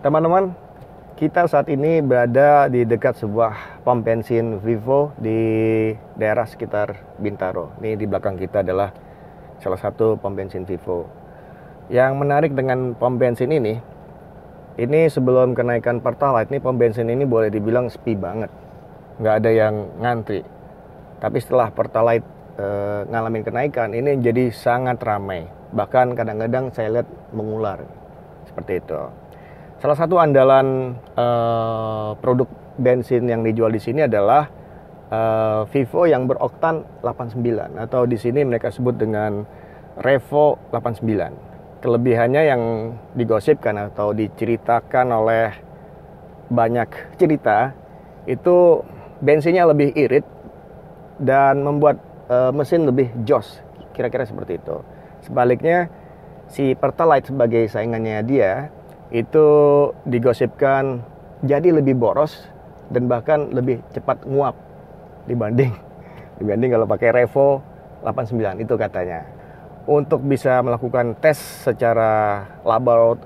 Teman-teman, kita saat ini berada di dekat sebuah pom bensin Vivo di daerah sekitar Bintaro. Ini di belakang kita adalah salah satu pom bensin Vivo. Yang menarik dengan pom bensin ini sebelum kenaikan Pertalite, ini pom bensin ini boleh dibilang sepi banget. Nggak ada yang ngantri. Tapi setelah Pertalite ngalamin kenaikan, ini jadi sangat ramai. Bahkan kadang-kadang saya lihat mengular. Seperti itu. Salah satu andalan produk bensin yang dijual di sini adalah Vivo yang beroktan 89 atau di sini mereka sebut dengan Revo 89. Kelebihannya yang digosipkan atau diceritakan oleh banyak cerita itu bensinnya lebih irit dan membuat mesin lebih jos, kira-kira seperti itu. Sebaliknya si Pertalite sebagai saingannya dia itu digosipkan jadi lebih boros dan bahkan lebih cepat nguap dibanding kalau pakai Revo 89 itu katanya. Untuk bisa melakukan tes secara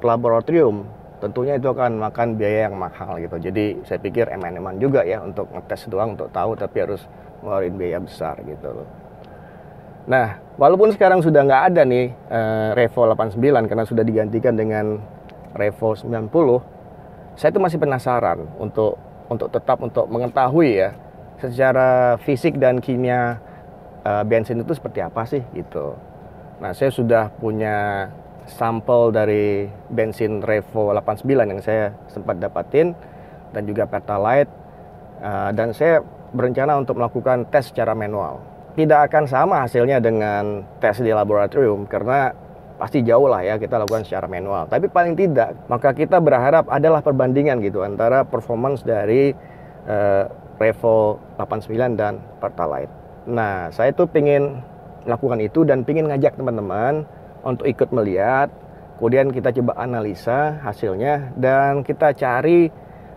laboratorium tentunya itu akan makan biaya yang mahal gitu. Jadi saya pikir eman-eman juga ya untuk ngetes doang untuk tahu, tapi harus ngeluarin biaya besar gitu loh. Nah, walaupun sekarang sudah nggak ada nih Revo 89 karena sudah digantikan dengan Revo 90, saya itu masih penasaran untuk tetap mengetahui ya secara fisik dan kimia bensin itu seperti apa sih gitu. Nah, saya sudah punya sampel dari bensin Revo 89 yang saya sempat dapatin dan juga Pertalite, dan saya berencana untuk melakukan tes secara manual. Tidak akan sama hasilnya dengan tes di laboratorium karena pasti jauh lah ya kita lakukan secara manual. Tapi paling tidak, maka kita berharap adalah perbandingan gitu antara performance dari Revo 89 dan Pertalite. Nah, saya tuh pengen melakukan itu dan pengen ngajak teman-teman untuk ikut melihat. Kemudian kita coba analisa hasilnya dan kita cari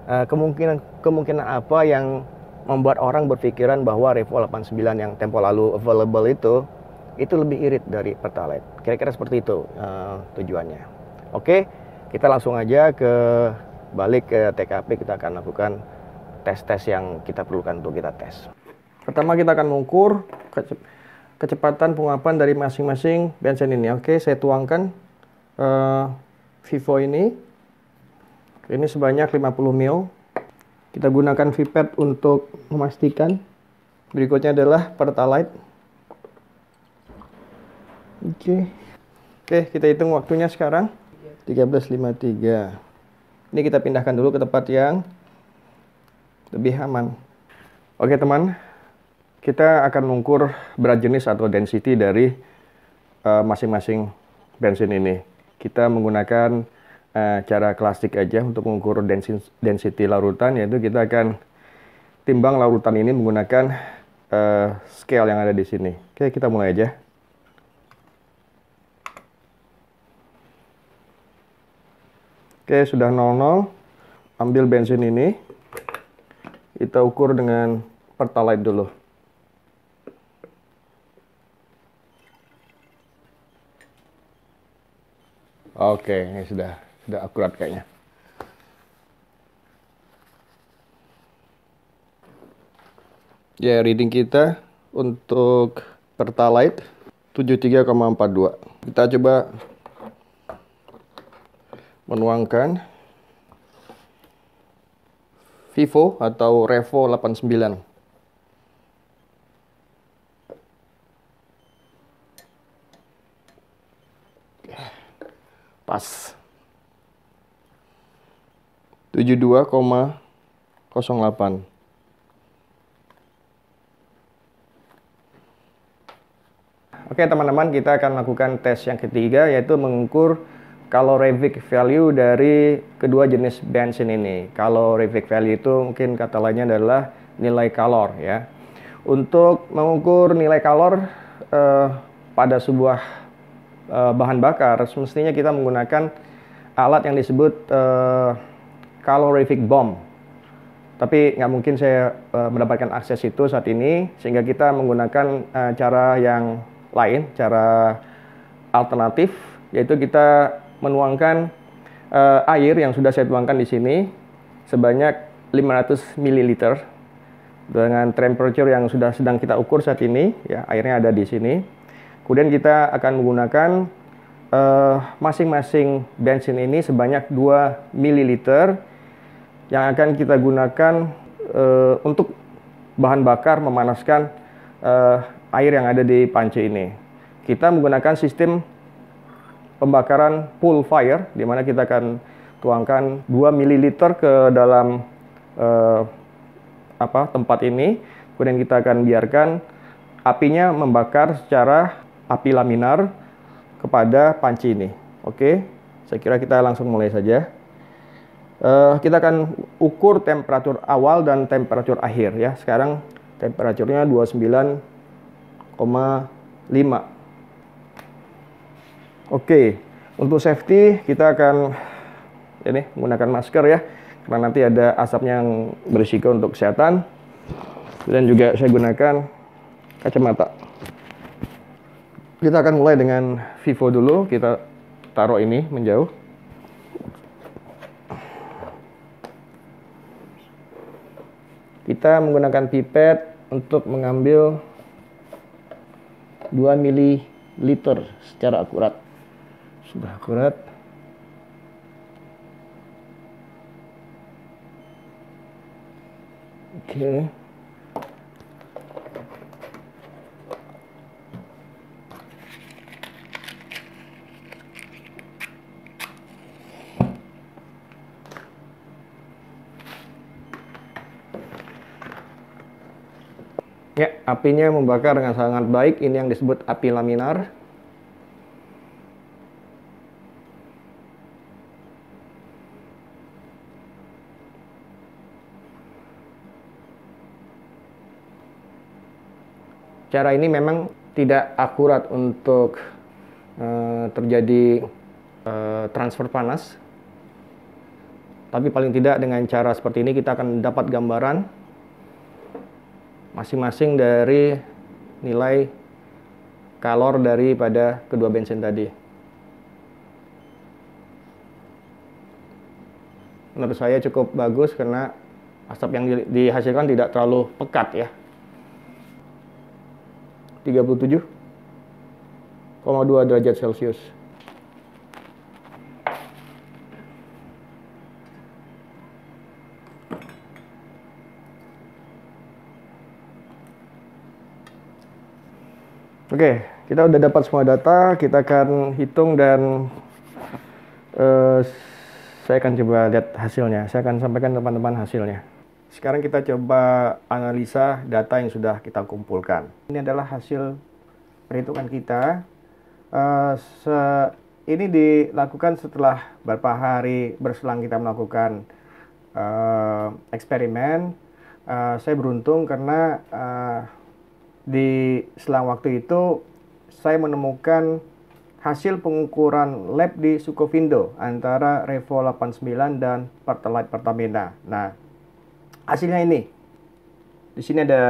kemungkinan apa yang membuat orang berpikiran bahwa Revo 89 yang tempo lalu available itu lebih irit dari Pertalite. Kira-kira seperti itu tujuannya. Oke, kita langsung aja balik ke TKP. Kita akan lakukan tes-tes yang kita perlukan untuk kita tes. Pertama kita akan mengukur kecepatan penguapan dari masing-masing bensin ini. Oke, saya tuangkan Vivo ini sebanyak 50 ml. Kita gunakan pipet untuk memastikan. Berikutnya adalah Pertalite. Oke, kita hitung waktunya sekarang 13.53. Ini kita pindahkan dulu ke tempat yang lebih aman. Oke teman, kita akan mengukur berat jenis atau density dari masing-masing bensin ini. Kita menggunakan cara klasik aja untuk mengukur density larutan, yaitu kita akan timbang larutan ini menggunakan scale yang ada di sini. Oke, kita mulai aja. Oke, sudah 00. Ambil bensin ini. Kita ukur dengan Pertalite dulu. Oke, ini sudah akurat kayaknya. Ya, reading kita untuk Pertalite 73,42. Kita coba menuangkan Vivo atau Revo 89. Pas 72,08. Oke teman-teman, kita akan lakukan tes yang ketiga, yaitu mengukur calorific value dari kedua jenis bensin ini. Calorific value itu mungkin kata lainnya adalah nilai kalor ya. Untuk mengukur nilai kalor pada sebuah bahan bakar, semestinya kita menggunakan alat yang disebut calorific bomb. Tapi nggak mungkin saya mendapatkan akses itu saat ini, sehingga kita menggunakan cara yang lain, cara alternatif, yaitu kita menuangkan air yang sudah saya tuangkan di sini sebanyak 500 ml dengan temperature yang sudah sedang kita ukur saat ini. Ya, airnya ada di sini. Kemudian kita akan menggunakan masing-masing bensin ini sebanyak 2 ml yang akan kita gunakan untuk bahan bakar memanaskan air yang ada di panci ini. Kita menggunakan sistem pembakaran pool fire, di mana kita akan tuangkan 2 ml ke dalam tempat ini. Kemudian kita akan biarkan apinya membakar secara api laminar kepada panci ini. Oke, saya kira kita langsung mulai saja. Kita akan ukur temperatur awal dan temperatur akhir ya. Sekarang temperaturnya 29,5. Oke, untuk safety kita akan menggunakan masker ya, karena nanti ada asapnya yang berisiko untuk kesehatan. Dan juga saya gunakan kacamata. Kita akan mulai dengan Vivo dulu. Kita taruh ini menjauh. Kita menggunakan pipet untuk mengambil 2 ml secara akurat. Sudah akurat. Oke. Ya, apinya membakar dengan sangat baik. Ini yang disebut api laminar. Cara ini memang tidak akurat untuk terjadi transfer panas. Tapi paling tidak dengan cara seperti ini kita akan dapat gambaran masing-masing dari nilai kalor daripada kedua bensin tadi. Menurut saya cukup bagus karena asap yang dihasilkan tidak terlalu pekat ya. 37,2 derajat Celcius. Oke, kita udah dapat semua data. Kita akan hitung dan saya akan coba lihat hasilnya. Saya akan sampaikan teman-teman hasilnya. Sekarang kita coba analisa data yang sudah kita kumpulkan. Ini adalah hasil perhitungan kita. Ini dilakukan setelah beberapa hari berselang kita melakukan eksperimen. Saya beruntung karena di selang waktu itu saya menemukan hasil pengukuran lab di Sukovindo antara Revo 89 dan Pertalite Pertamina. Nah, hasilnya ini. Di sini ada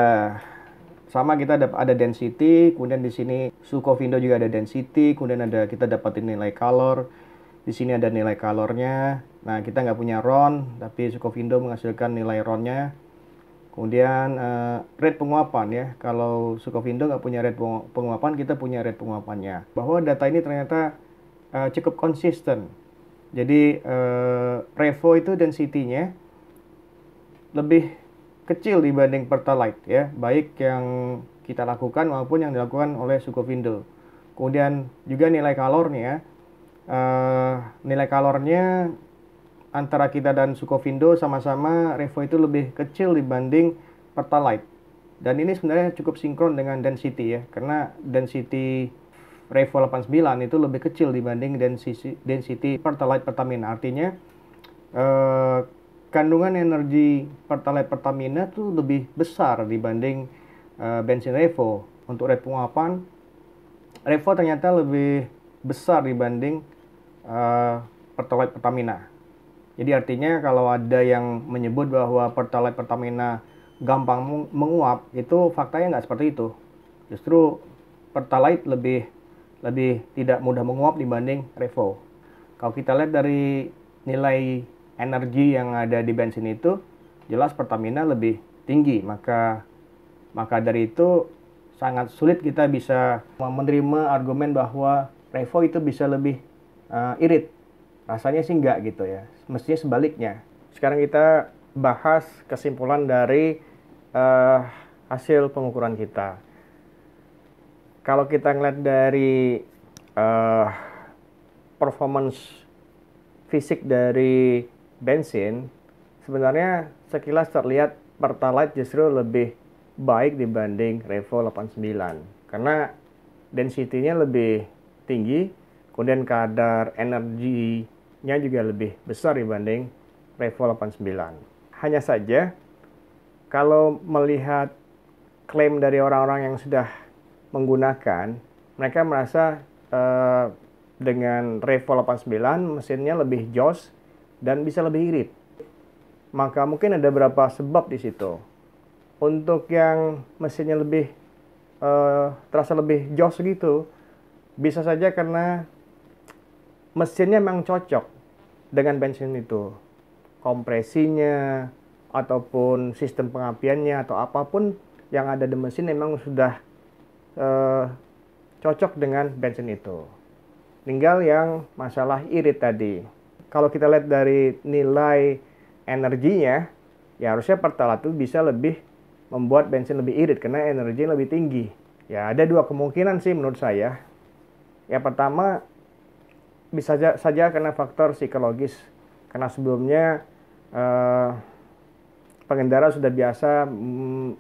sama, kita ada density, kemudian di sini Sukovindo juga ada density, kemudian kita dapatin nilai kalor. Di sini ada nilai kalornya. Nah, kita nggak punya RON, tapi Sukovindo menghasilkan nilai RON-nya. Kemudian rate penguapan ya. Kalau Sukovindo nggak punya rate penguapan, kita punya rate penguapannya. Bahwa data ini ternyata cukup konsisten. Jadi Revo itu density-nya lebih kecil dibanding Pertalite ya, baik yang kita lakukan maupun yang dilakukan oleh Sukovindo. Kemudian juga nilai kalornya, nilai kalornya antara kita dan Sukovindo sama-sama Revo itu lebih kecil dibanding Pertalite. Dan ini sebenarnya cukup sinkron dengan density ya, karena density Revo 89 itu lebih kecil dibanding density Pertalite Pertamina. Artinya kandungan energi Pertalite Pertamina itu lebih besar dibanding bensin Revo. Untuk rate penguapan, Revo ternyata lebih besar dibanding Pertalite Pertamina. Jadi artinya kalau ada yang menyebut bahwa Pertalite Pertamina gampang menguap, itu faktanya nggak seperti itu. Justru Pertalite lebih tidak mudah menguap dibanding Revo. Kalau kita lihat dari nilai energi yang ada di bensin itu jelas Pertamina lebih tinggi. Maka dari itu sangat sulit kita bisa menerima argumen bahwa Revo itu bisa lebih irit. Rasanya sih enggak gitu ya. Mestinya sebaliknya. Sekarang kita bahas kesimpulan dari hasil pengukuran kita. Kalau kita ngeliat dari performance fisik dari bensin, sebenarnya sekilas terlihat Pertalite justru lebih baik dibanding Revo 89 karena density-nya lebih tinggi, kemudian kadar energinya juga lebih besar dibanding Revo 89. Hanya saja kalau melihat klaim dari orang-orang yang sudah menggunakan, mereka merasa dengan Revo 89 mesinnya lebih jos dan bisa lebih irit. Maka mungkin ada beberapa sebab di situ. Untuk yang mesinnya lebih terasa lebih jos gitu, bisa saja karena mesinnya memang cocok dengan bensin itu. Kompresinya ataupun sistem pengapiannya atau apapun yang ada di mesin memang sudah cocok dengan bensin itu. Tinggal yang masalah irit tadi. Kalau kita lihat dari nilai energinya, ya harusnya Pertalite itu bisa lebih membuat bensin lebih irit karena energinya lebih tinggi. Ya ada dua kemungkinan sih menurut saya. Yang pertama bisa saja karena faktor psikologis. Karena sebelumnya pengendara sudah biasa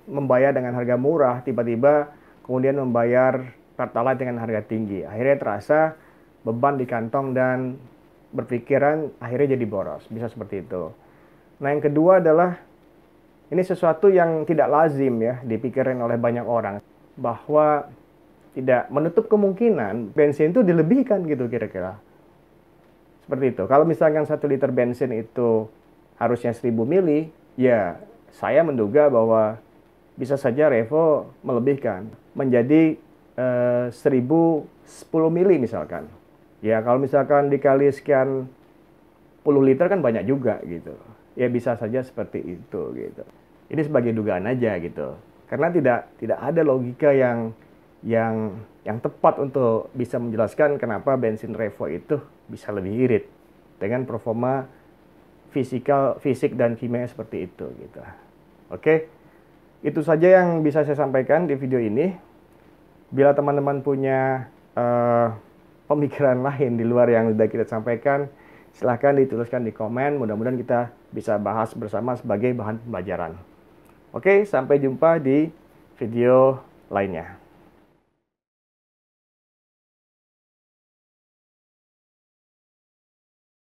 membayar dengan harga murah, tiba-tiba kemudian membayar Pertalite dengan harga tinggi. Akhirnya terasa beban di kantong dan berpikiran akhirnya jadi boros. Bisa seperti itu. Nah yang kedua adalah ini sesuatu yang tidak lazim ya dipikirin oleh banyak orang. Bahwa tidak menutup kemungkinan bensin itu dilebihkan gitu kira-kira. Seperti itu. Kalau misalkan 1 liter bensin itu harusnya 1000 mili, ya saya menduga bahwa bisa saja Revo melebihkan menjadi 1010 mili misalkan. Ya kalau misalkan dikali sekian puluh liter kan banyak juga gitu. Ya bisa saja seperti itu gitu. Ini sebagai dugaan aja gitu. Karena tidak ada logika yang tepat untuk bisa menjelaskan kenapa bensin Revo itu bisa lebih irit dengan performa fisik dan kimia seperti itu gitu. Oke. Itu saja yang bisa saya sampaikan di video ini. Bila teman-teman punya pemikiran lain di luar yang sudah kita sampaikan, silahkan dituliskan di komen. Mudah-mudahan kita bisa bahas bersama sebagai bahan pembelajaran. Oke, sampai jumpa di video lainnya.